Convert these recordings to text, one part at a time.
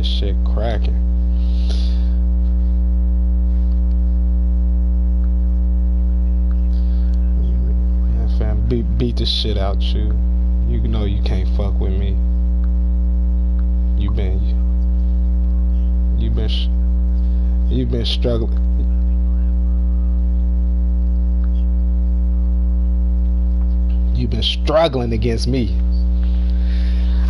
this shit cracking. Yeah, fam, beat the shit out you. You know you can't fuck with me. You've been struggling. You've been struggling against me.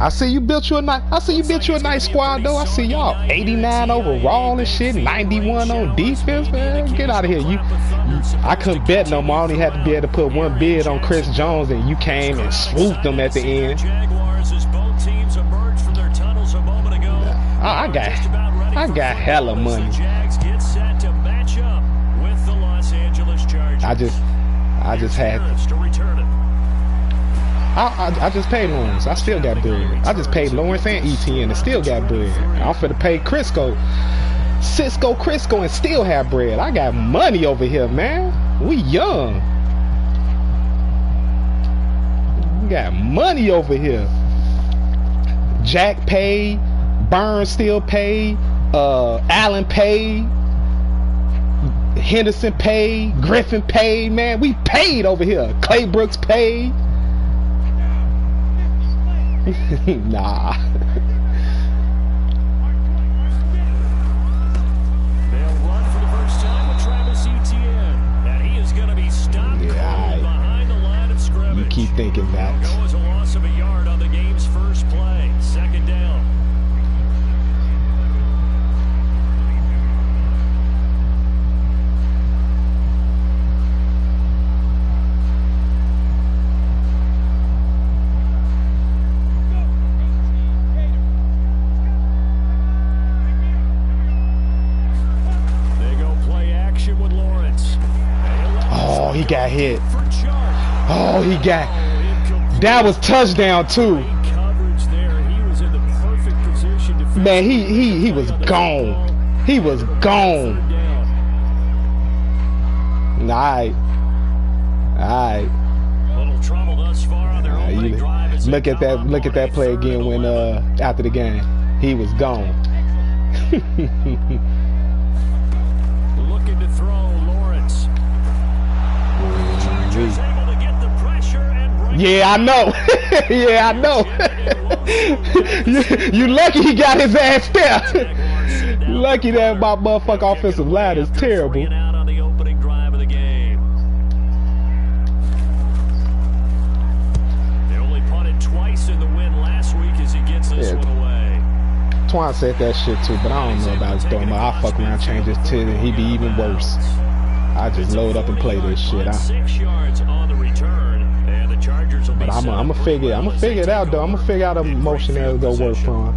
I see you built you a nice squad though. I see y'all 89 overall and shit, 91 on defense, man. Get out of here. I couldn't bet no more. I only had to be able to put one bid on Chris Jones, and you came and swooped them at the end. I got hella money. I just had I just paid Lawrence. I still got bread. I just paid Lawrence and ETN and still got bread. I'm finna pay Cisco, and still have bread. I got money over here, man. We young. We got money over here. Jack paid. Burns still paid. Allen paid. Henderson paid. Griffin paid. Man, we paid over here. Clay Brooks paid. Nah. They'll run for the first time with Travis Etienne, and he is going to be stopped behind the line of scrimmage. You keep thinking that. Go as a loss of a yard on the game's first play. Second down. Oh, he got hit. Oh, he got. That was touchdown too. Man, he was gone. He was gone. Alright. Look at that play again when after the game. He was gone. Looking to throw Lawrence. Yeah, I know. Yeah, I know. you lucky he got his ass there. Lucky that my motherfucking offensive line is terrible. On the opening drive of the game. They only punted twice in the win last week as he gets this one away. Twan said that shit too, but I don't know about his throwing. I'll fuck around, change his tip, and he be even worse. I just load up and play this shit. 6 yards on the return, and the Chargers will be. But I'm gonna figure it out though. I'm gonna figure out a motion that'll go work for him.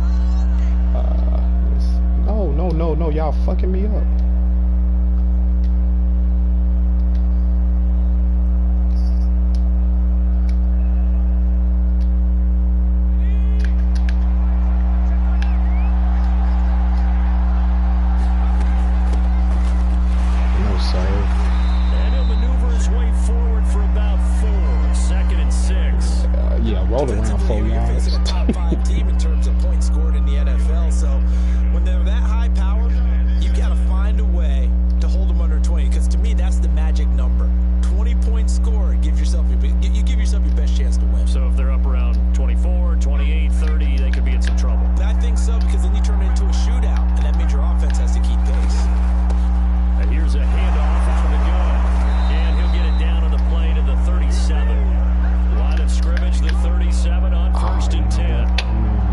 No, y'all fucking me up. And he'll maneuver his way forward for about 4. 2nd and 6. Yeah, roll around 4 yards. Facing a top 5 team in terms of points scored in the NFL, so when they're that high powered, you got to find a way to hold them under 20. Because to me, that's the magic number. 20 points scored, give yourself your best chance to win. So if they're up around 24, 28, 30, they could be in some trouble. I think so, because then you turn it into a shootout, and that means your offense has to keep pace. And here's a handoff from the gun. And he'll get it down on the play to the 37. Line of scrimmage, the 37 on 1st and 10.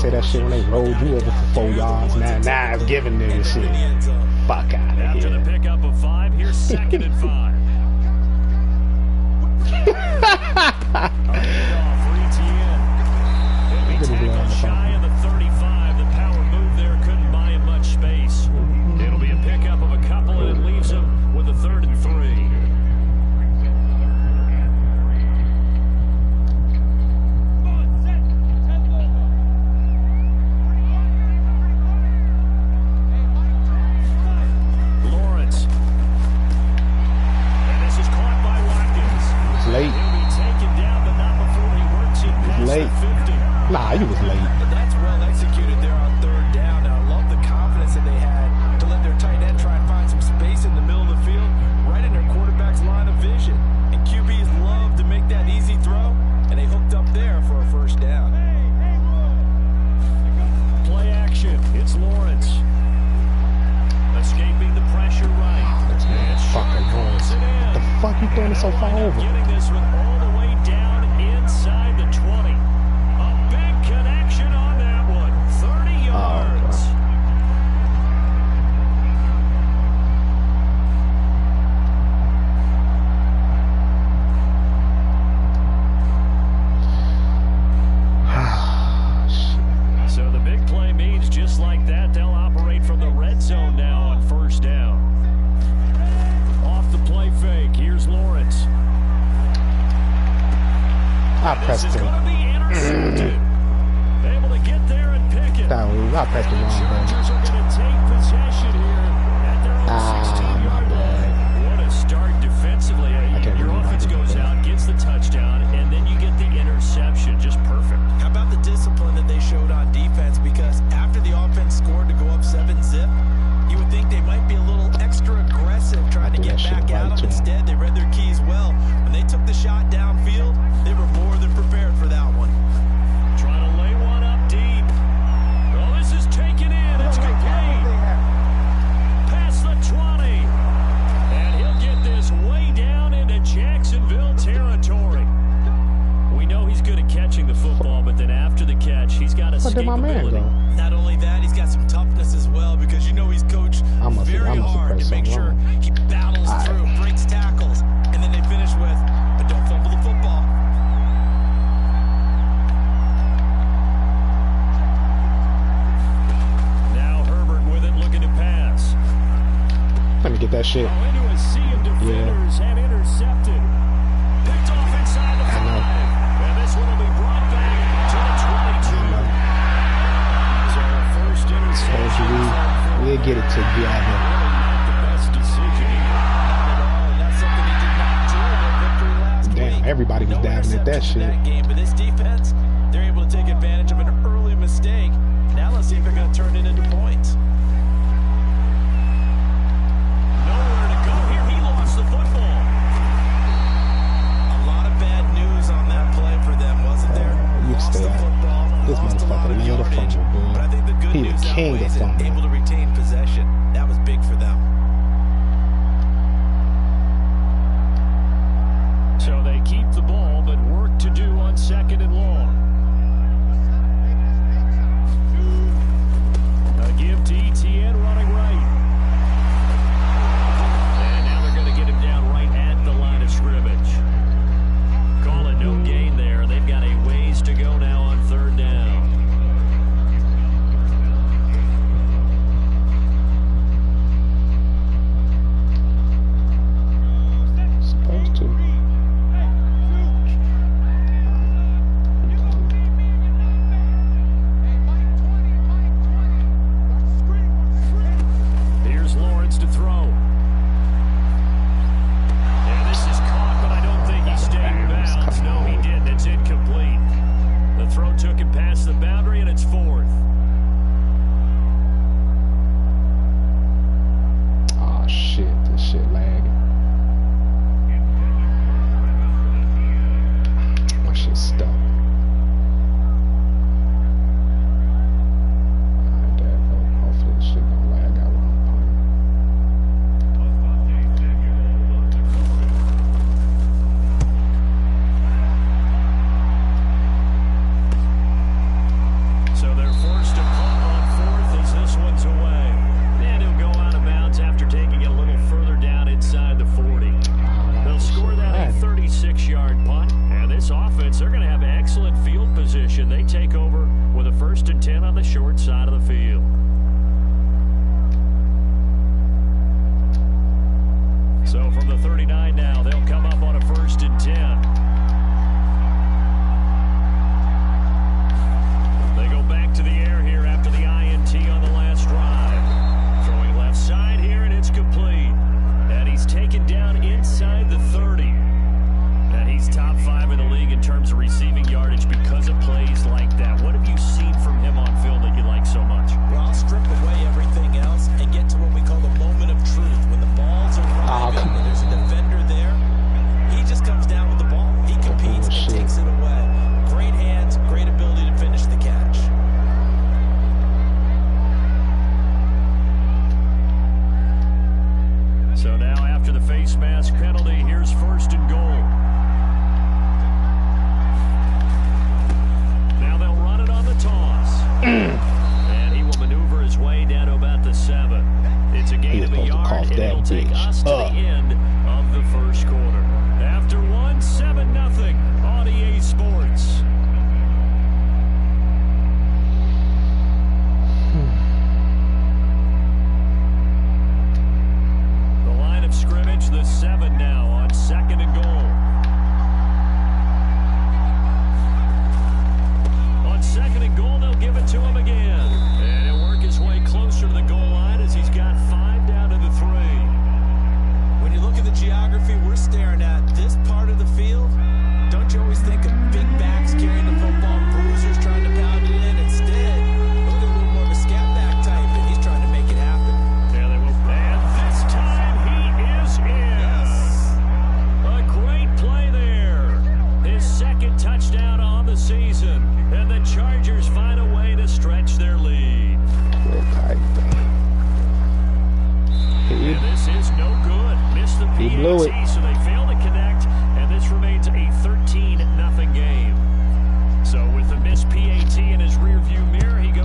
say that shit when they rolled you over for 4 yards. Now it's giving them this shit. Fuck out of After the here. pickup of 5, here's 2nd and 5. He'll be tackled shy of the 35. The power move there couldn't buy him much space. It'll be a pickup of a couple, and it leaves him with a 3rd and 3. Nah, you was late. But that's well executed there on 3rd down. Now, I love the confidence that they had to let their tight end try and find some space in the middle of the field, right in their quarterback's line of vision. And QBs love to make that easy throw, and they hooked up there for a 1st down. Play action. It's Lawrence. Escaping the pressure right. That's fucking Lawrence. What the fuck you throwing it so far over? Getting this one all the way down inside the 20. Connection on that one. 30 yards. So the big play means just like that, they'll operate from the red zone now on 1st down. Off the play fake. Here's Lawrence. I pressed this is him. going to be intercepted. Able to get there and pick it. I pressed the wrong button. Chargers are going to take possession here at their own 16-yard line. What a start defensively. Your offense goes out, gets the touchdown, and then you get the interception. Just perfect. How about the discipline that they showed on defense? Because after the offense scored to go up 7-zip, you would think they might be a little extra aggressive trying to get back at them. Instead, they read their keys well. When they took the shot downfield, they were more than prepared for that one. Trying to lay one up deep. Oh, this is taken in. It's complete. Past the 20. And he'll get this way down into Jacksonville territory. We know he's good at catching the football, but then after the catch, he's got escapability. Where did my man go? Not only that, he's got some toughness as well, because you know he's coached very hard to make sure he battles through, breaks tackles, and then they finish with, but don't fumble the football. Now Herbert with it, looking to pass. Let me get that shit. Into a sea of defenders and intercepted. Picked off inside the 5. And this one will be brought back to the 22. So the first interception. We'll get it together. The best decision here. That's something he did not do in their victory last week. Damn, everybody was diving at that shit. That game, but this defense, they're able to take advantage of an early mistake. Now let's see if they're going to turn it into points. Nowhere to go here. He lost the football. A lot of bad news on that play for them, wasn't there? You stay out. This motherfucker nailed a fumble, bro. But I think the good He news the king of outweighs it. fumble. Able to retain possession. That was big for them. So they keep the ball, but work to do on 2nd and long. A give to ETN running right. And now they're going to get him down right at the line of scrimmage. Call it no gain there. They've got a ways to go now on 3rd down.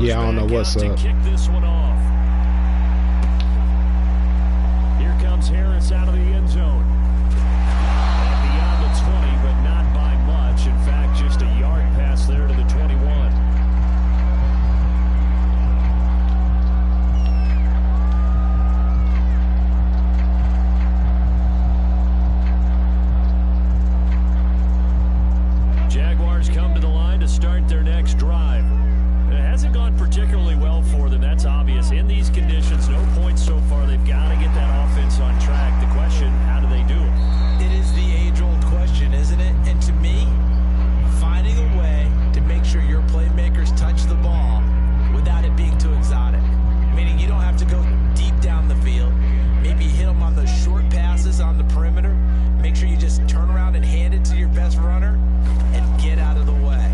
Yeah, I don't know what's up. Kick this one off. Here comes Harris out of the end zone. And beyond the 20, but not by much. In fact, just a yard pass there to the 21. Jaguars come to the line to start their next drive. It hasn't gone particularly well for them. That's obvious. In these conditions, no points so far. They've got to get that offense on track. The question, how do they do it? It is the age-old question, isn't it? And to me, finding a way to make sure your playmakers touch the ball without it being too exotic. Meaning you don't have to go deep down the field. Maybe hit them on those short passes on the perimeter. Make sure you just turn around and hand it to your best runner and get out of the way.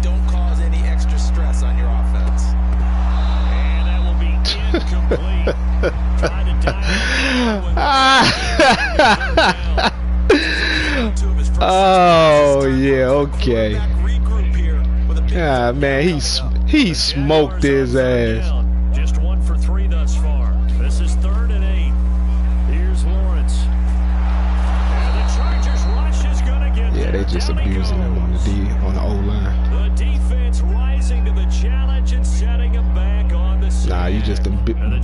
Don't cause any extra stress on your offense. And that will be incomplete. Trying to Oh yeah, okay. Yeah, man, he smoked his ass. Just 1 for 3 thus far. This is 3rd and 8. Here's Lawrence. And the Chargers rush is gonna get Yeah, they just abusing him on the O-line. The defense rising to the challenge and setting him back on the side. Nah, you just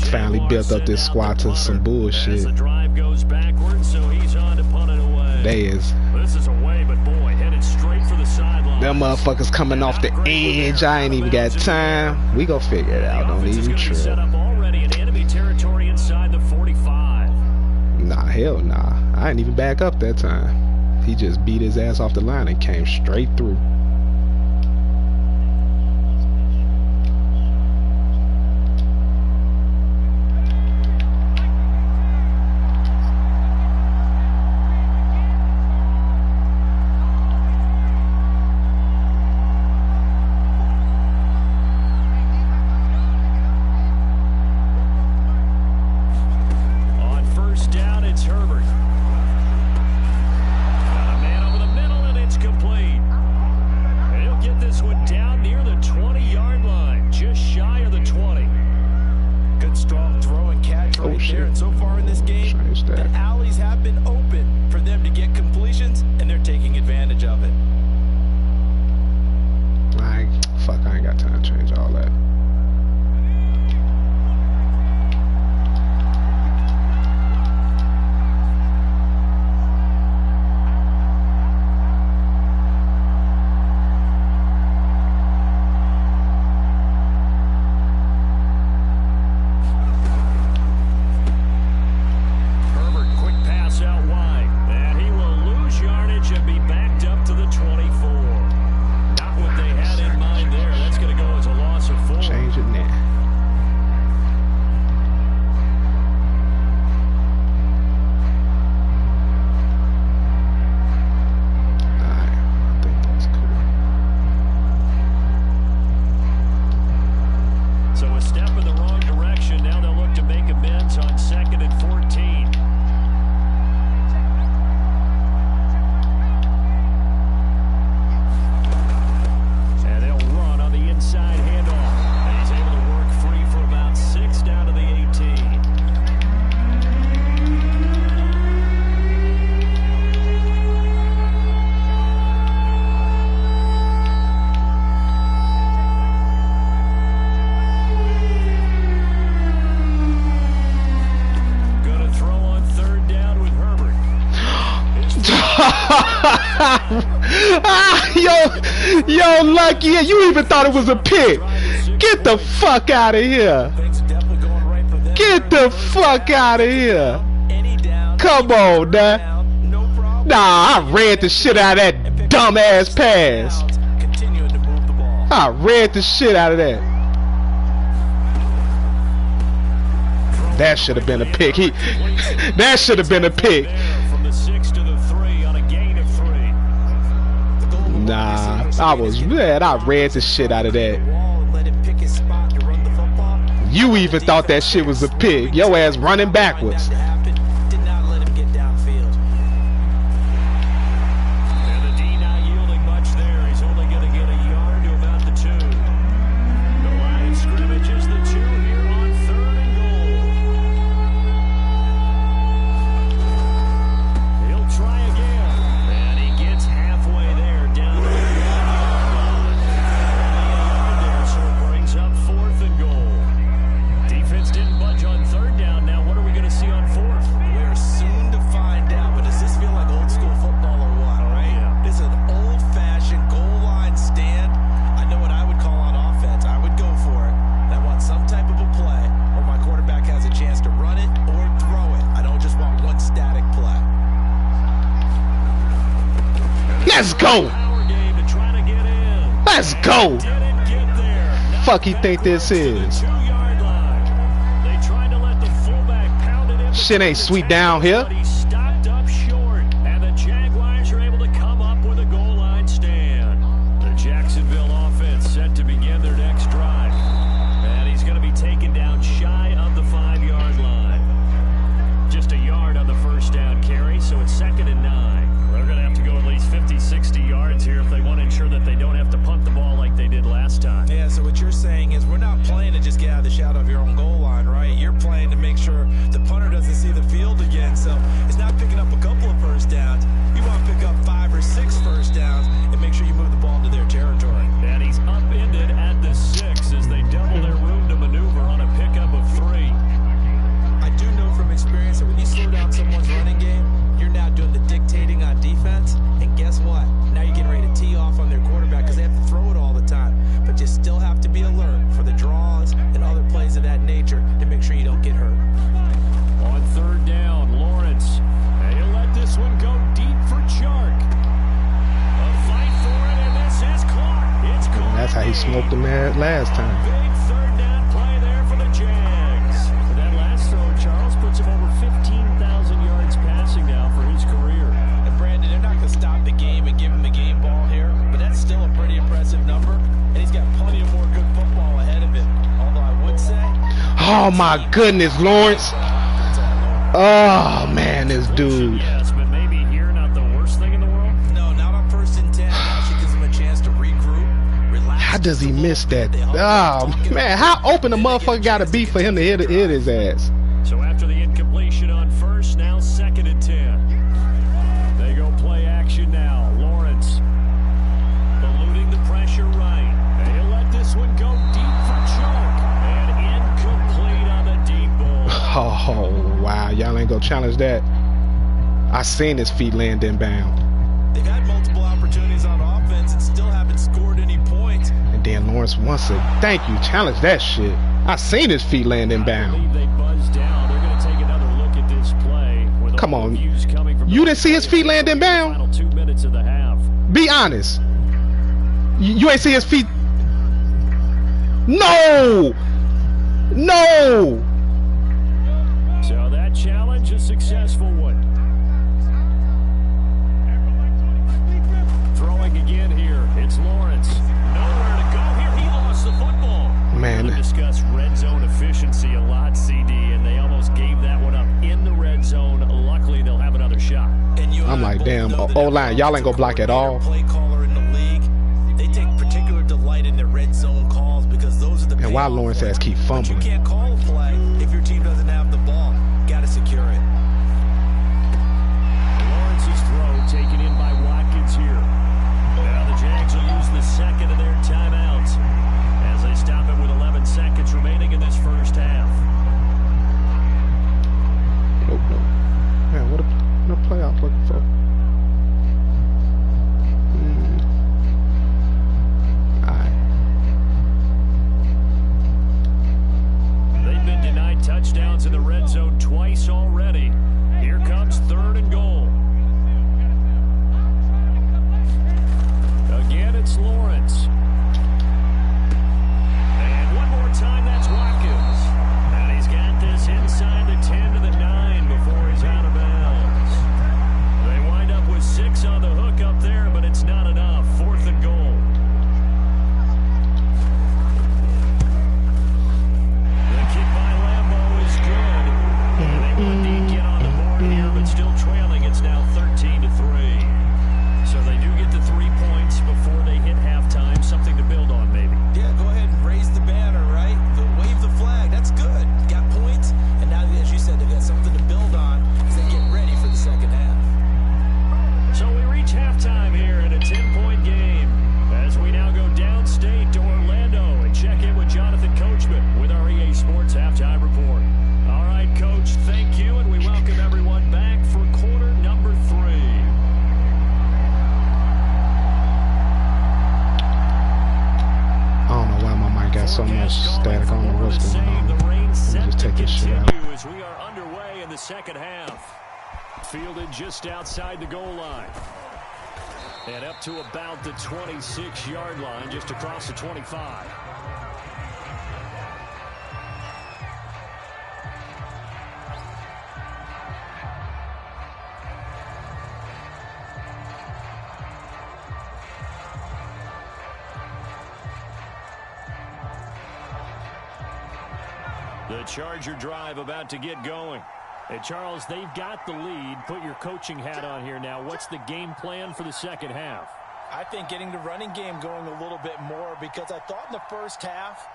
finally built up this squad to some bullshit. As the drive goes backwards, so he's on to punt it away. They is. This is away, but boy, headed straight for the sideline. Them motherfuckers coming off the edge. I ain't even got time. We gon' figure it out. Don't even trip. Set up already in enemy territory inside the 45. Nah, hell nah. I ain't even back up that time. He just beat his ass off the line and came straight through. On first down, it's Herbert. Got a man over the middle, and it's complete. And he'll get this one down near the 20-yard line, just shy of the 20. Good strong throw and catch right there. And so far in this game, the alleys have been open for them to get completions, and they're taking advantage of it. Fuck, I ain't got time to change all that. Herbert, quick pass out wide. And he will lose yardage and be backed up to the 24. Not what they had in mind there. That's going to go as a loss of 4. Change it now. Alright, I think that's cool. So a step in the wrong direction. Now they'll look to make amends on 2nd and 14. And they'll run on the inside handoff. And he's able to work free for about 6 down to the 18. Gonna throw on 3rd down with Herbert. Yo, Lucky, you even thought it was a pick. Get the fuck out of here. Things are definitely going right for them. Get the fuck out of here. Any down, Come on, nah. no problem. Nah, I read the shit out of that dumbass pass. Continuing to move the ball. I read the shit out of that. That should have been a pick. That should have been a pick. From the 6 to the 3 on a gain of 3. Nah, I was mad. I read the shit out of that. You even thought that shit was a pick. Your ass running backwards. Did not let him get downfield. And the D not yielding much there. He's only going to get a yard to about the 2. The Lions Let's go. Let's go. Fuck he think this is? Shit ain't sweet down here. Jacksonville offense set to begin their next drive, and he's going to be taken down shy of the 5-yard line. Just a yard on the first down carry, so it's 2nd and 9. They're going to have to go at least 50, 60 yards here if they want to ensure that they don't have to punt the ball like they did last time. Yeah, so what you're saying is we're not playing to just get out of the shadow of your own goal line, right? You're playing to make sure the punter doesn't see the field again, so it's not picking up a couple of first downs. You want to pick up 5 or 6 first downs and make sure you move the ball into their territory. And he's upended at the 6 as they double their room to maneuver on a pickup of 3. I do know from experience that when you slow down someone's running game, you're now doing the dictating on defense, and guess what? Now you're getting ready to tee off on their quarterback because they have to throw it all the time. But you still have to be alert for the draws and other plays of that nature to make sure you don't get hurt. On 3rd down, Lawrence. And he'll let this one go deep for Chark. A fight for it, and this is caught. It's caught. That's how he smoked him last time. Big 3rd down play there for the Jags. That last throw, Charles, puts him over 15,000 yards passing now for his career. And Brandon, they're not going to stop the game and give him the game ball here, but that's still a pretty impressive number, and he's got plenty of more good football ahead of him. Although I would say... Oh my goodness, Lawrence. Oh man, this dude. Yes, but maybe here not the worst thing in the world. No, not on 1st and 10. It actually gives him a chance to regroup, relax. How does he miss that? Oh man, how open the motherfucker gotta be for him to hit his ass? So after the incompletion on 1st, now 2nd and 10. They go play action now. Lawrence eluding the pressure right. And he'll let this one go deep for Chark. And incomplete on the deep ball. Oh wow, y'all ain't gonna challenge that. I seen his feet land inbound. They've had multiple opportunities on offense and still haven't scored any points. And then Lawrence wants to thank you, challenge that shit. I seen his feet land inbound. I believe they buzzed down. They're going to take another look at this play. With Come all on. the views coming from You didn't see his feet land inbound? Final 2 minutes of the half. Be honest. You ain't see his feet. No! No! So that challenge, a successful one. Throwing again here. It's Lawrence. Nowhere to go here. He lost the football. Man. We'll discuss red zone efficiency a lot, CD, and they almost gave that one up in the red zone. Luckily, they'll have another shot. I'm like, damn, O-line, y'all ain't gonna block at all. Play caller in the league. They take particular delight in their red zone calls because those are the. And why Lawrence has keep fumbling? But you can't call a play if your team doesn't have the ball. Got to secure it. Lawrence's throw taken in by Watkins here. Now the Jags will use the 2nd of their timeouts as they stop it with 11 seconds remaining in this first half. Nope, nope. Man, what a play I'm looking for. Alright. They've been denied touchdowns in the red zone twice already. Here comes 3rd and goal. Again, it's Lawrence. And one more time, that's Watkins. And he's got this inside the 10 to the 9 before he's out of bounds. They wind up with 6 on the hook up there, but it's not enough. 4th and goal. The kick by Lambeau is good. And they will indeed get on the board here, but still trailing. It's now 13 to 3. So they do get the 3 points before they hit halftime. Something to build on, maybe. Yeah, go ahead and raise the banner, right? Wave the flag. That's good. Got points, and now, as you said, they've got something to build on as they get ready for the second half. So we reach halftime here in a 10-point game as we now go downstate to Orlando and check in with Jonathan Coachman with our EA Sports Halftime Report. All right, Coach, thank you, and we welcome everyone back for quarter number 3. I don't know why my mic got so much static. I don't know what's going on. Let me just take this shit out. As we are underway in the second half. Fielded just outside the goal line. And up to about the 26-yard line, just across the 25. The Charger drive about to get going. Hey, Charles, they've got the lead. Put your coaching hat on here now. What's the game plan for the second half? I think getting the running game going a little bit more, because I thought in the first half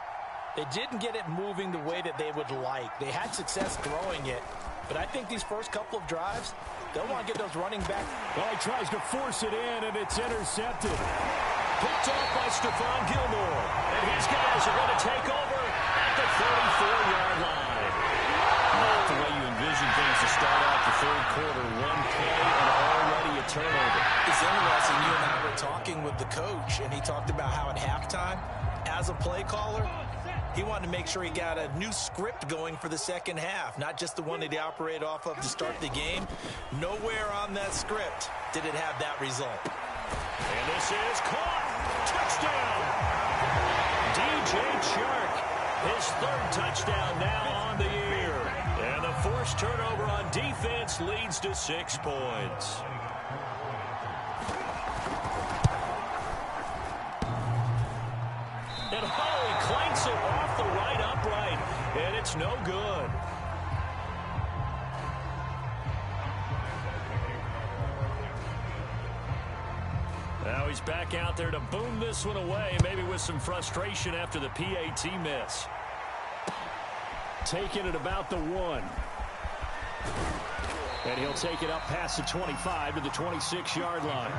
they didn't get it moving the way that they would like. They had success throwing it, but I think these first couple of drives, they'll want to get those running back. Well, he tries to force it in, and it's intercepted. Picked off by Stephon Gilmore. And his guys are going to take over at the 34-yard line. Not the way you envision things to start out the third quarter. One play and already a turnover. It's interesting. You and I were talking with the coach, and he talked about how at halftime, as a play caller, he wanted to make sure he got a new script going for the second half, not just the one that he operated off of to start the game. Nowhere on that script did it have that result. And this is caught. Touchdown. DJ Chark, his third touchdown now on the year. And the forced turnover on defense leads to 6 points. And Holly clanks it off the right upright, and it's no good. Now he's back out there to boom this one away, maybe with some frustration after the PAT miss. Taking it about the 1. And he'll take it up past the 25 to the 26-yard line.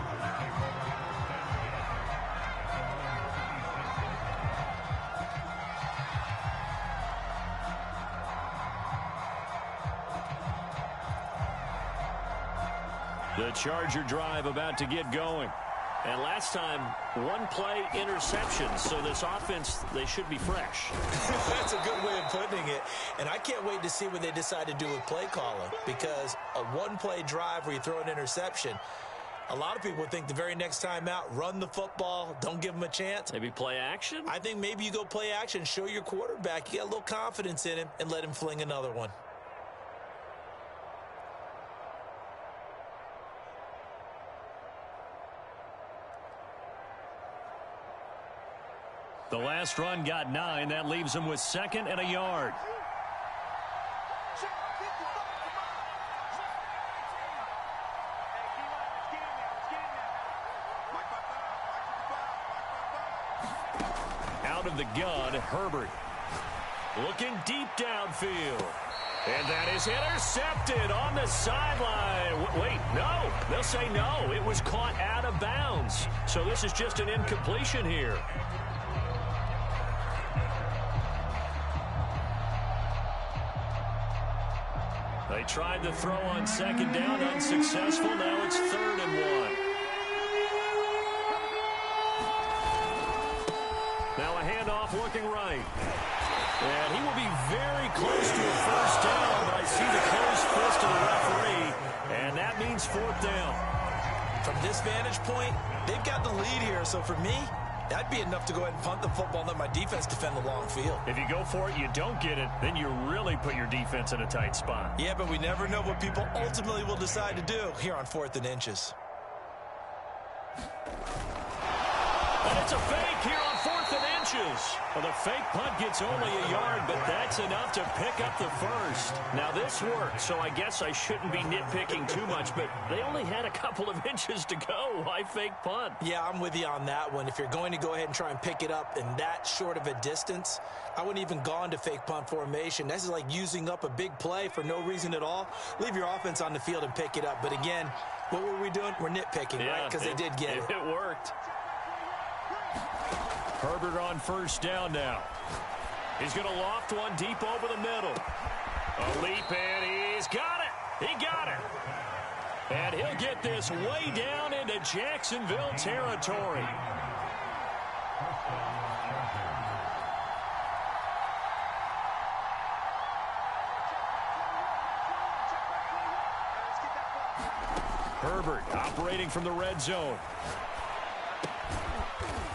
The Charger drive about to get going. And last time, one play interception. So this offense, they should be fresh. That's a good way of putting it. And I can't wait to see what they decide to do with play calling, because a one-play drive where you throw an interception, a lot of people think the very next time out, run the football, don't give them a chance. Maybe play action? I think maybe you go play action, show your quarterback you got a little confidence in him, and let him fling another one. The last run got 9. That leaves him with 2nd and a yard. Out of the gun, Herbert. Looking deep downfield. And that is intercepted on the sideline. Wait, no. They'll say no. It was caught out of bounds. So this is just an incompletion here. They tried to throw on 2nd down, unsuccessful. Now it's 3rd and 1. Now a handoff looking right. And he will be very close to a first down, but I see the closed fist of the referee, and that means 4th down. From this vantage point, they've got the lead here, so for me, that'd be enough to go ahead and punt the football and let my defense defend the long field. If you go for it, you don't get it, then you really put your defense in a tight spot. Yeah, but we never know what people ultimately will decide to do here on 4th and inches. And it's a fake here on 4th and inches. Well, the fake punt gets only a yard, but that's enough to pick up the first. Now, this worked, so I guess I shouldn't be nitpicking too much, but they only had a couple of inches to go. Why fake punt? Yeah, I'm with you on that one. If you're going to go ahead and try and pick it up in that short of a distance, I wouldn't even gone to fake punt formation. This is like using up a big play for no reason at all. Leave your offense on the field and pick it up. But again, what were we doing? We're nitpicking, yeah, right? Because they did get it. It worked. Herbert on first down now. He's going to loft one deep over the middle. A leap, and he's got it. He got it. And he'll get this way down into Jacksonville territory. Herbert operating from the red zone.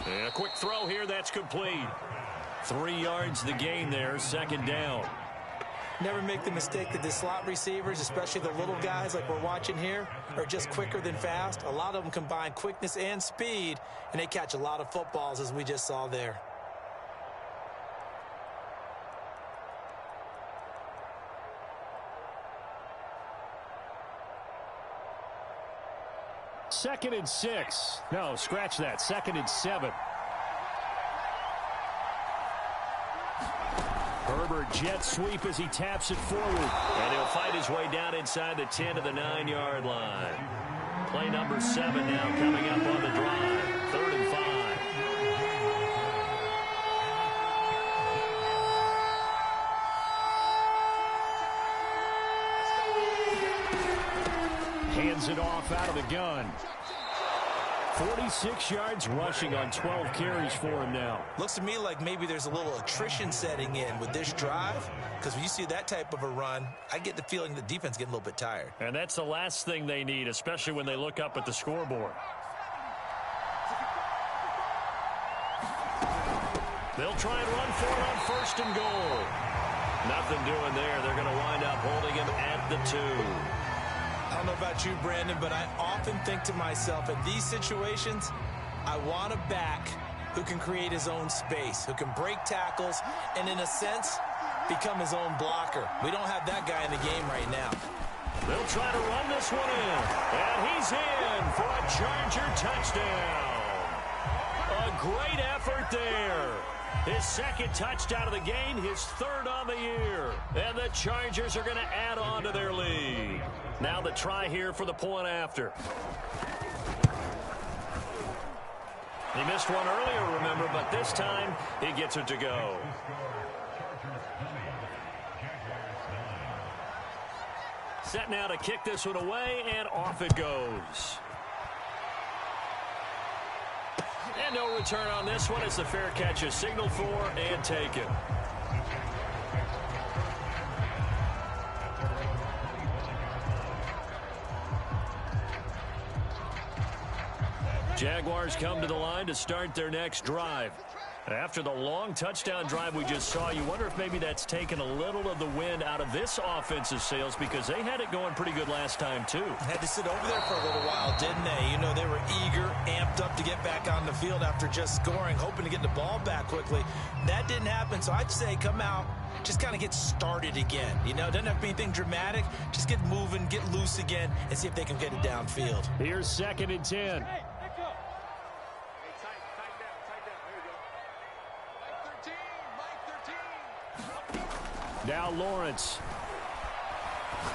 And a quick throw here, that's complete. 3 yards the gain there, second down. Never make the mistake that the slot receivers, especially the little guys like we're watching here, are just quicker than fast. A lot of them combine quickness and speed, and they catch a lot of footballs, as we just saw there. Second and 6. No, scratch that. Second and 7. Herbert jet sweep as he taps it forward. And he'll fight his way down inside the 10 to the 9-yard line. Play number 7 now coming up on the drive. 3rd and 5. Hands it off out of the gun. 46 yards rushing on 12 carries for him now. Looks to me like maybe there's a little attrition setting in with this drive, because when you see that type of a run, I get the feeling the defense getting a little bit tired. And that's the last thing they need, especially when they look up at the scoreboard. They'll try and run for it on 1st and goal. Nothing doing there. They're going to wind up holding him at the 2. I don't know about you, Brandon, but I often think to myself, in these situations, I want a back who can create his own space, who can break tackles, and in a sense, become his own blocker. We don't have that guy in the game right now. They'll try to run this one in, and he's in for a Charger touchdown. A great effort there. His 2nd touchdown of the game, his 3rd on the year. And the Chargers are going to add on to their lead. Now the try here for the point after. He missed one earlier, remember, but this time he gets it to go. Set now to kick this one away, and off it goes. And no return on this one. It's a fair catch is signaled for and taken. Jaguars come to the line to start their next drive. After the long touchdown drive we just saw, you wonder if maybe that's taken a little of the wind out of this offensive sails, because they had it going pretty good last time too. Had to sit over there for a little while, didn't they? You know, they were eager, amped up to get back on the field after just scoring, hoping to get the ball back quickly. That didn't happen, so I'd say come out, just kind of get started again. You know, it doesn't have to be anything dramatic. Just get moving, get loose again, and see if they can get it downfield. Here's 2nd and 10. Now Lawrence.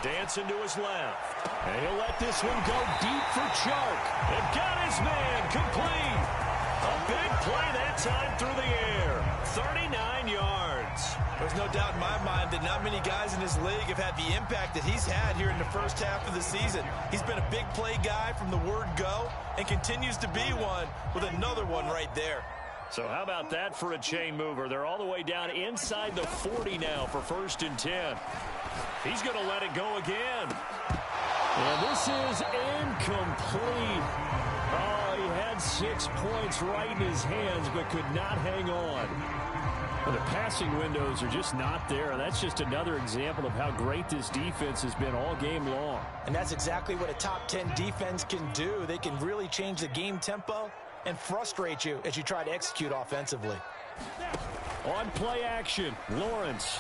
Dancing to his left. And he'll let this one go deep for Chark. And got his man complete. A big play that time through the air. 39 yards. There's no doubt in my mind that not many guys in this league have had the impact that he's had here in the first half of the season. He's been a big play guy from the word go and continues to be one with another one right there. So how about that for a chain mover? They're all the way down inside the 40 now for 1st and 10. He's going to let it go again. And this is incomplete. Oh, he had 6 points right in his hands but could not hang on. Well, the passing windows are just not there. And that's just another example of how great this defense has been all game long. And that's exactly what a top 10 defense can do. They can really change the game tempo and frustrate you as you try to execute offensively. On play action, Lawrence.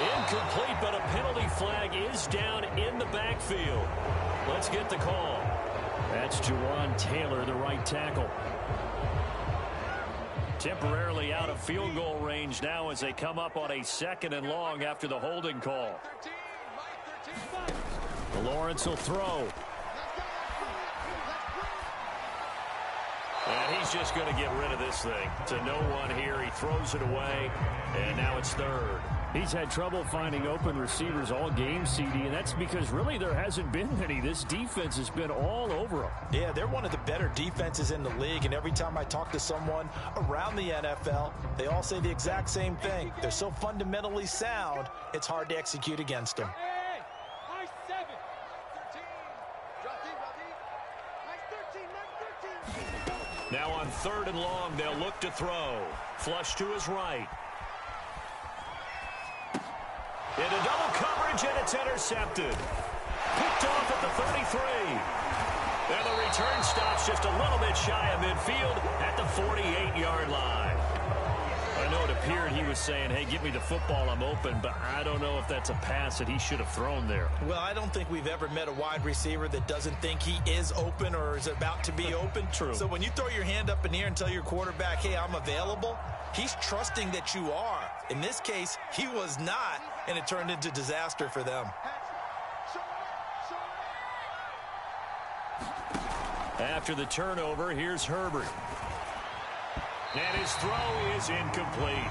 Incomplete, but a penalty flag is down in the backfield. Let's get the call. That's Jawan Taylor, the right tackle. Temporarily out of field goal range now as they come up on a 2nd and long after the holding call. Lawrence will throw. And he's just going to get rid of this thing. To no one here. He throws it away, and now it's 3rd. He's had trouble finding open receivers all game, CD, and that's because really there hasn't been many. This defense has been all over them. Yeah, they're one of the better defenses in the league, and every time I talk to someone around the NFL, they all say the exact same thing. They're so fundamentally sound, it's hard to execute against them. 3rd and long. They'll look to throw. Flush to his right. Into double coverage, and it's intercepted. Picked off at the 33. And the return stops just a little bit shy of midfield at the 48-yard line. I know it appeared he was saying, hey, give me the football, I'm open, but I don't know if that's a pass that he should have thrown there. Well, I don't think we've ever met a wide receiver that doesn't think he is open or is about to be open. True. So when you throw your hand up in the air and tell your quarterback, hey, I'm available, he's trusting that you are. In this case, he was not, and it turned into disaster for them. After the turnover, here's Herbert. And his throw is incomplete.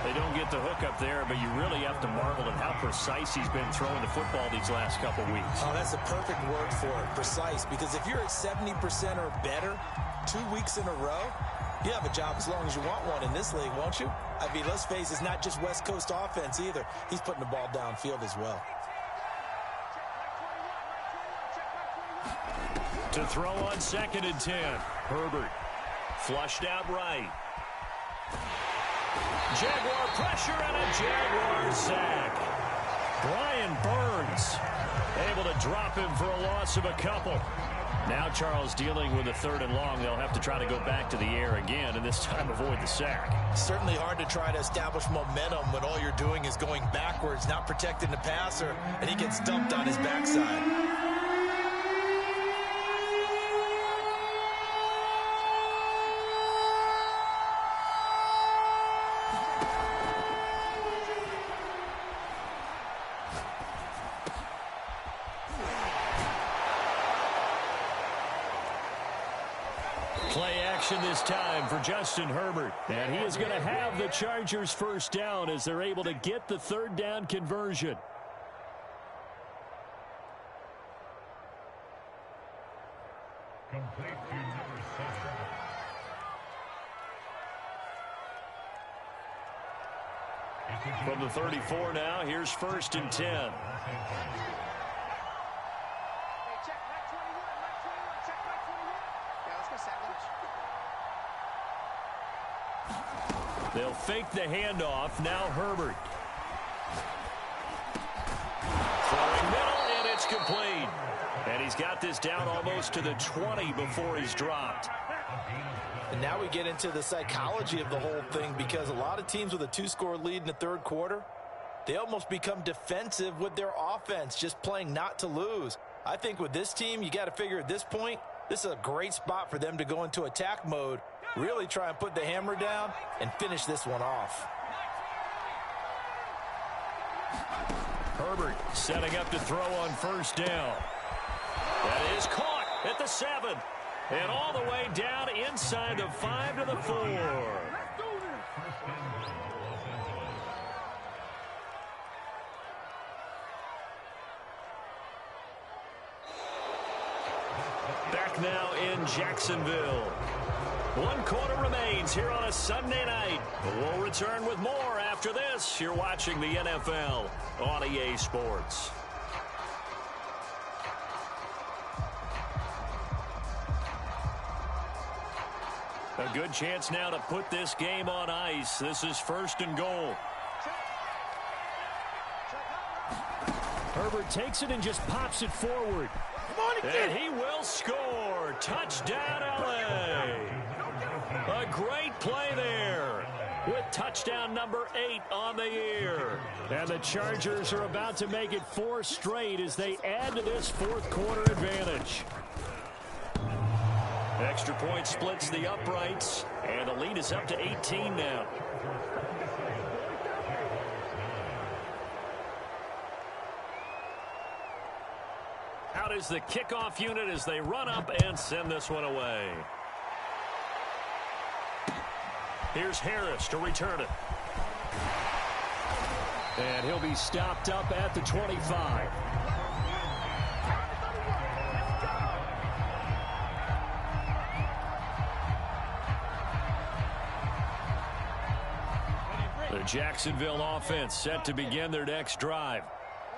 They don't get the hook up there, but you really have to marvel at how precise he's been throwing the football these last couple weeks. Oh, that's a perfect word for it, precise, because if you're at 70% or better 2 weeks in a row, you have a job as long as you want one in this league, won't you? I mean, let's face it, it's not just West Coast offense either. He's putting the ball downfield as well. To throw on 2nd and 10. Herbert flushed out right. Jaguar pressure and a Jaguar sack. Brian Burns able to drop him for a loss of a couple. Now Charles dealing with a 3rd and long. They'll have to try to go back to the air again, and this time avoid the sack. Certainly hard to try to establish momentum when all you're doing is going backwards, not protecting the passer, and he gets dumped on his backside. Play action this time for Justin Herbert. And he is going to have the Chargers first down as they're able to get the 3rd down conversion. Complete to number 7. From the 34 now, here's 1st and 10. They'll fake the handoff. Now Herbert. Throwing middle, and it's complete. And he's got this down almost to the 20 before he's dropped. And now we get into the psychology of the whole thing, because a lot of teams with a 2-score lead in the 3rd quarter, they almost become defensive with their offense, just playing not to lose. I think with this team, you got to figure at this point, this is a great spot for them to go into attack mode, really try and put the hammer down and finish this one off. Herbert setting up to throw on 1st down. That is caught at the 7. And all the way down inside the 5 to the 4. Back now in Jacksonville. 1 quarter remains here on a Sunday night. We'll return with more after this. You're watching the NFL on EA Sports. A good chance now to put this game on ice. This is 1st and goal. Herbert takes it and just pops it forward. And he will score. Touchdown, LA. A great play there with touchdown number 8 on the year. And the Chargers are about to make it 4 straight as they add to this 4th quarter advantage. Extra point splits the uprights, and the lead is up to 18 now. Out is the kickoff unit as they run up and send this one away. Here's Harris to return it. And he'll be stopped up at the 25. The Jacksonville offense set to begin their next drive.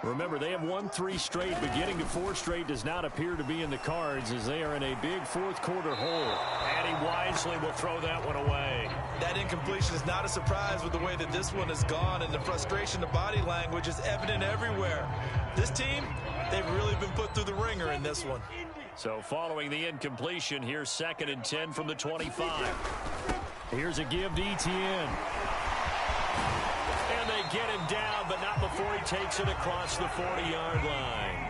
Remember, they have won 3 straight, but getting to 4 straight does not appear to be in the cards as they are in a big fourth-quarter hole. And he wisely will throw that one away. That incompletion is not a surprise with the way that this one has gone, and the frustration of body language is evident everywhere. This team, they've really been put through the ringer in this one. So following the incompletion, here's 2nd and 10 from the 25. Here's a give to Etienne. And they get him down, but not before he takes it across the 40-yard line.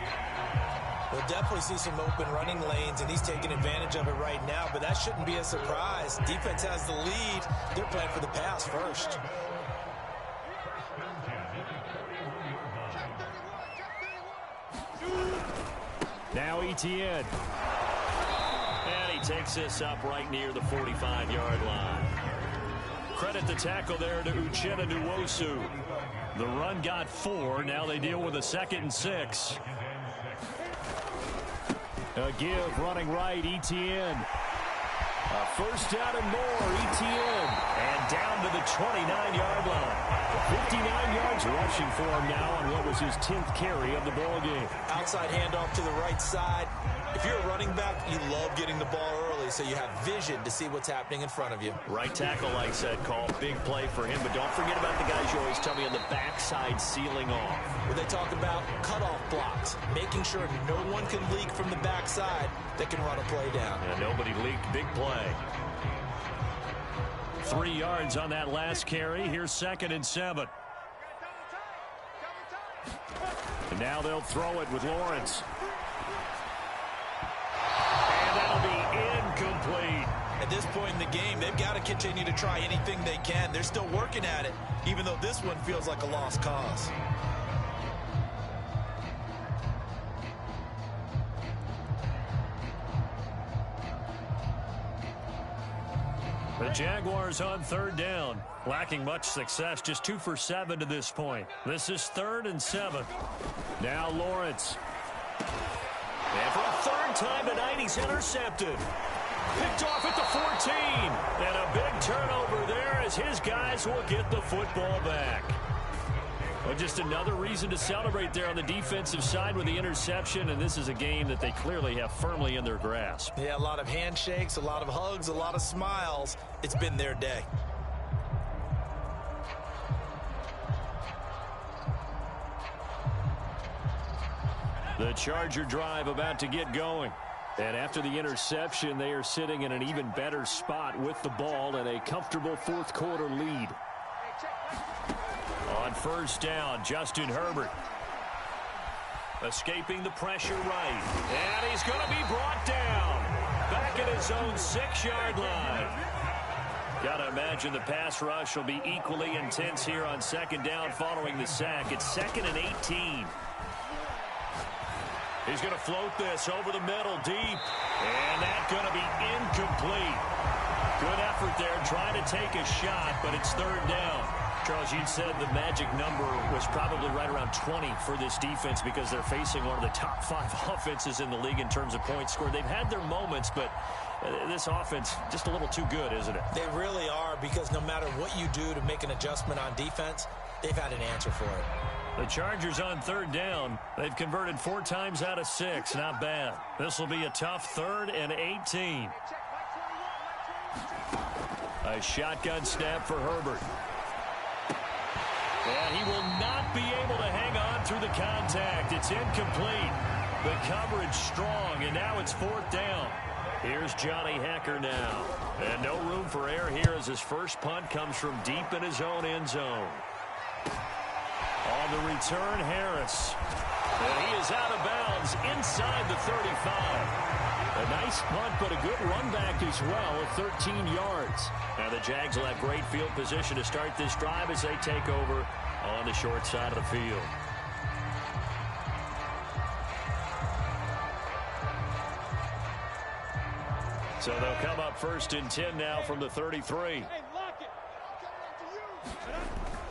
We'll definitely see some open running lanes, and he's taking advantage of it right now, but that shouldn't be a surprise. Defense has the lead. They're playing for the pass first. Now Etienne. And he takes this up right near the 45-yard line. Credit the tackle there to Uchenna Nwosu. The run got 4. Now they deal with a 2nd and 6. A give running right, Etienne. A first down and more, Etienne. And down to the 29-yard line. 59 yards rushing for him now on what was his 10th carry of the ball game. Outside handoff to the right side. If you're a running back, you love getting the ball early so you have vision to see what's happening in front of you. Right tackle, like I said, call. Big play for him. But don't forget about the guys you always tell me on the backside sealing off. Where they talk about cutoff blocks, making sure no one can leak from the backside that can run a play down. Yeah, nobody leaked. Big play. 3 yards on that last carry. Here's 2nd and 7. And now they'll throw it with Lawrence. And that'll be incomplete. At this point in the game, they've got to continue to try anything they can. They're still working at it, even though this one feels like a lost cause. The Jaguars on 3rd down. Lacking much success, just 2 for 7 to this point. This is 3rd and 7. Now Lawrence. And for a 3rd time tonight, he's intercepted. Picked off at the 14. And a big turnover there as his guys will get the football back. Well, just another reason to celebrate there on the defensive side with the interception, and this is a game that they clearly have firmly in their grasp. Yeah, a lot of handshakes, a lot of hugs, a lot of smiles. It's been their day. The Charger drive about to get going. And after the interception, they are sitting in an even better spot with the ball and a comfortable fourth-quarter lead. On 1st down, Justin Herbert. Escaping the pressure right. And he's going to be brought down. Back at his own 6-yard line. Got to imagine the pass rush will be equally intense here on 2nd down following the sack. It's 2nd and 18. He's going to float this over the middle deep. And that's going to be incomplete. Good effort there trying to take a shot, but it's 3rd down. Charles, you said the magic number was probably right around 20 for this defense because they're facing one of the top 5 offenses in the league in terms of points scored. They've had their moments, but this offense just a little too good, isn't it? They really are, because no matter what you do to make an adjustment on defense, they've had an answer for it. The Chargers on 3rd down. They've converted 4 times out of 6. Not bad. This will be a tough 3rd and 18. A shotgun snap for Herbert. And he will not be able to hang on through the contact. It's incomplete. The coverage strong, and now it's 4th down. Here's Johnny Hecker now. And no room for error here as his first punt comes from deep in his own end zone. On the return, Harris. And he is out of bounds inside the 35. A nice punt, but a good run back as well at 13 yards. Now the Jags will have great field position to start this drive as they take over on the short side of the field. So they'll come up 1st and 10 now from the 33.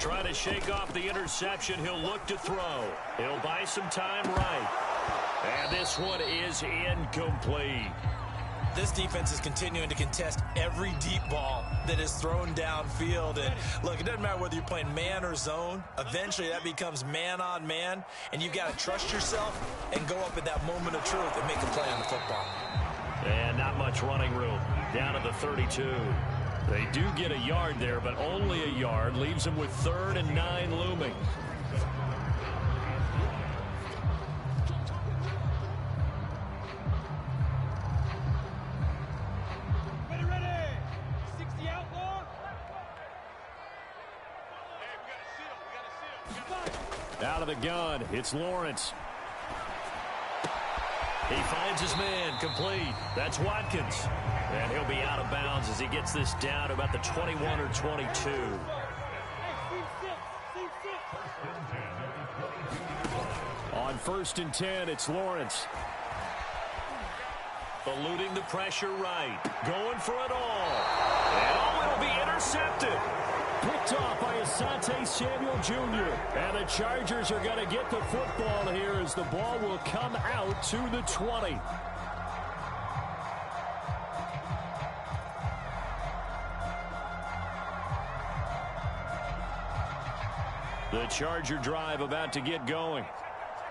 Trying to shake off the interception. He'll look to throw. He'll buy some time right. And this one is incomplete. this defense is continuing to contest every deep ball that is thrown downfield. And look, it doesn't matter whether you're playing man or zone. Eventually, that becomes man on man, and you've got to trust yourself and go up at that moment of truth and make a play on the football. And not much running room. Down to the 32. They do get a yard there, but only a yard. Leaves them with 3rd and 9 looming. Out of the gun, it's Lawrence. He finds his man, complete. That's Watkins. And he'll be out of bounds as he gets this down to about the 21 or 22. On 1st and 10, it's Lawrence. Eluding the pressure right. Going for it all. And it'll be intercepted. Picked off by Asante Samuel Jr. And the Chargers are going to get the football here as the ball will come out to the 20. The Charger drive about to get going.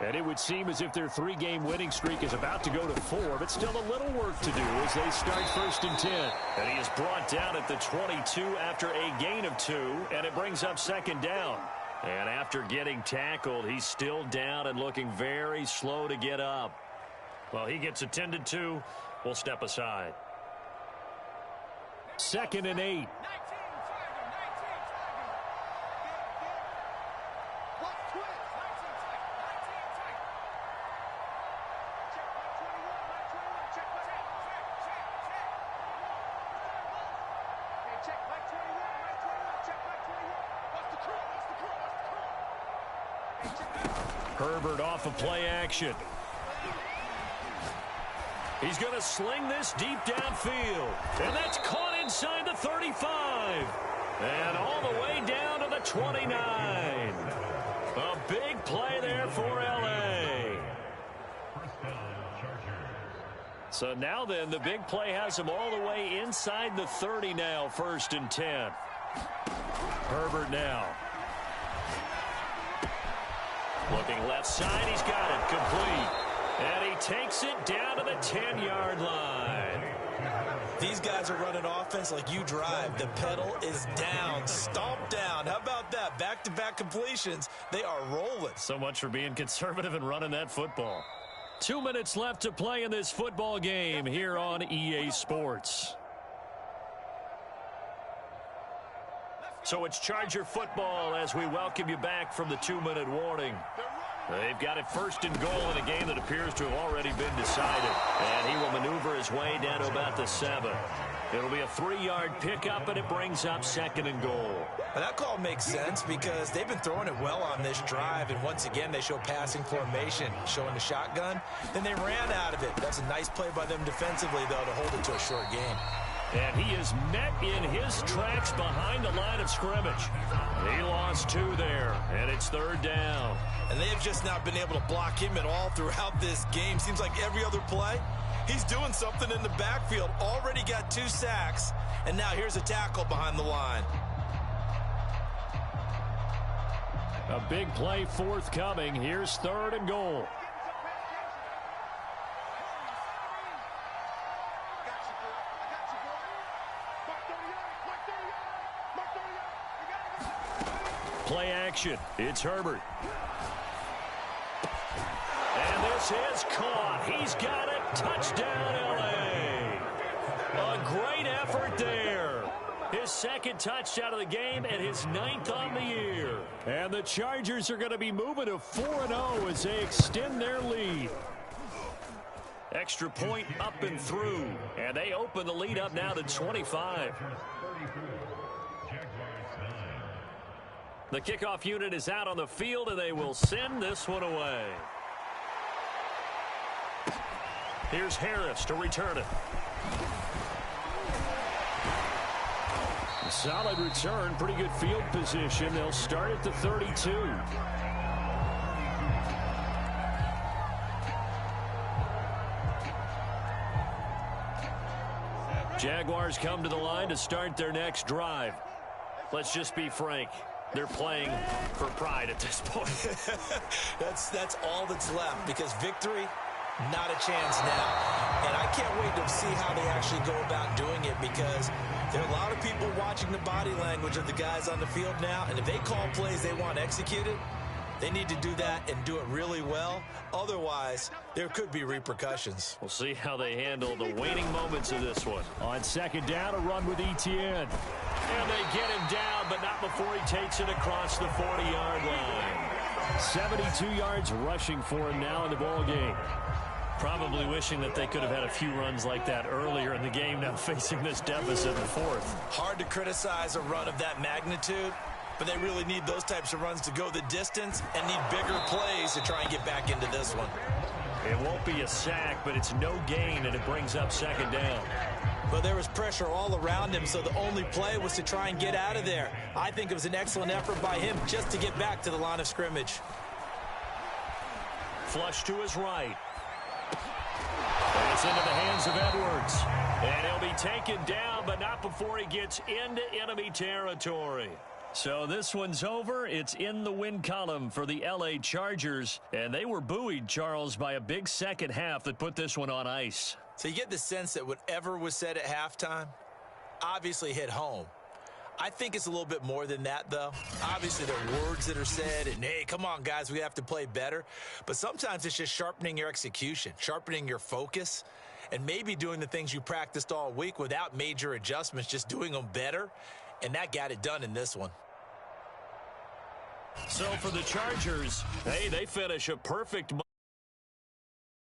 And it would seem as if their 3-game winning streak is about to go to 4, but still a little work to do as they start 1st and 10. And he is brought down at the 22 after a gain of 2, and it brings up 2nd down. And after getting tackled, he's still down and looking very slow to get up. Well, he gets attended to. We'll step aside. 2nd and 8. Herbert off of play action. He's going to sling this deep downfield. And that's caught inside the 35. And all the way down to the 29. A big play there for L.A. So now then, the big play has him all the way inside the 30 now, 1st and 10. Herbert now. Looking left side, he's got it complete. And he takes it down to the 10-yard line. These guys are running offense like you drive. The pedal is down, stomp down. How about that? Back-to-back completions. They are rolling. So much for being conservative and running that football. 2 minutes left to play in this football game here on EA Sports. So it's Charger football as we welcome you back from the 2-minute warning. They've got it 1st and goal in a game that appears to have already been decided. And he will maneuver his way down to about the 7. It'll be a 3-yard pickup, and it brings up 2nd and goal. Well, that call makes sense because they've been throwing it well on this drive, and once again they show passing formation, showing the shotgun. Then they ran out of it. That's a nice play by them defensively, though, to hold it to a short game. And he is met in his tracks behind the line of scrimmage. He lost 2 there, and it's 3rd down. And they have just not been able to block him at all throughout this game. Seems like every other play, he's doing something in the backfield. Already got 2 sacks, and now here's a tackle behind the line. A big play forthcoming. Here's 3rd and goal. Play action. It's Herbert. And this is caught. He's got it. Touchdown, L.A. A great effort there. His 2nd touchdown of the game and his 9th on the year. And the Chargers are going to be moving to 4-0 as they extend their lead. Extra point up and through. And they open the lead up now to 25. The kickoff unit is out on the field, and they will send this one away. Here's Harris to return it. Solid return, pretty good field position. They'll start at the 32. Jaguars come to the line to start their next drive. Let's just be frank. They're playing for pride at this point. That's all that's left, because victory, not a chance now. And I can't wait to see how they actually go about doing it, because there are a lot of people watching the body language of the guys on the field now, and if they call plays they want executed, they need to do that and do it really well. Otherwise, there could be repercussions. We'll see how they handle the waning moments of this one. On second down, a run with Etienne. And they get him down, but not before he takes it across the 40-yard line. 72 yards rushing for him now in the ball game. Probably wishing that they could have had a few runs like that earlier in the game, now facing this deficit in the fourth. Hard to criticize a run of that magnitude, but they really need those types of runs to go the distance and need bigger plays to try and get back into this one. It won't be a sack, but it's no gain, and it brings up second down. But there was pressure all around him, so the only play was to try and get out of there. I think it was an excellent effort by him just to get back to the line of scrimmage. Flush to his right. And it's into the hands of Edwards. And he'll be taken down, but not before he gets into enemy territory. So this one's over. It's in the win column for the L.A. Chargers. And they were buoyed, Charles, by a big second half that put this one on ice. So you get the sense that whatever was said at halftime obviously hit home. I think it's a little bit more than that, though. Obviously, there are words that are said, and, hey, come on, guys, we have to play better. But sometimes it's just sharpening your execution, sharpening your focus, and maybe doing the things you practiced all week without major adjustments, just doing them better. And that got it done in this one. So for the Chargers, hey, they finish a perfect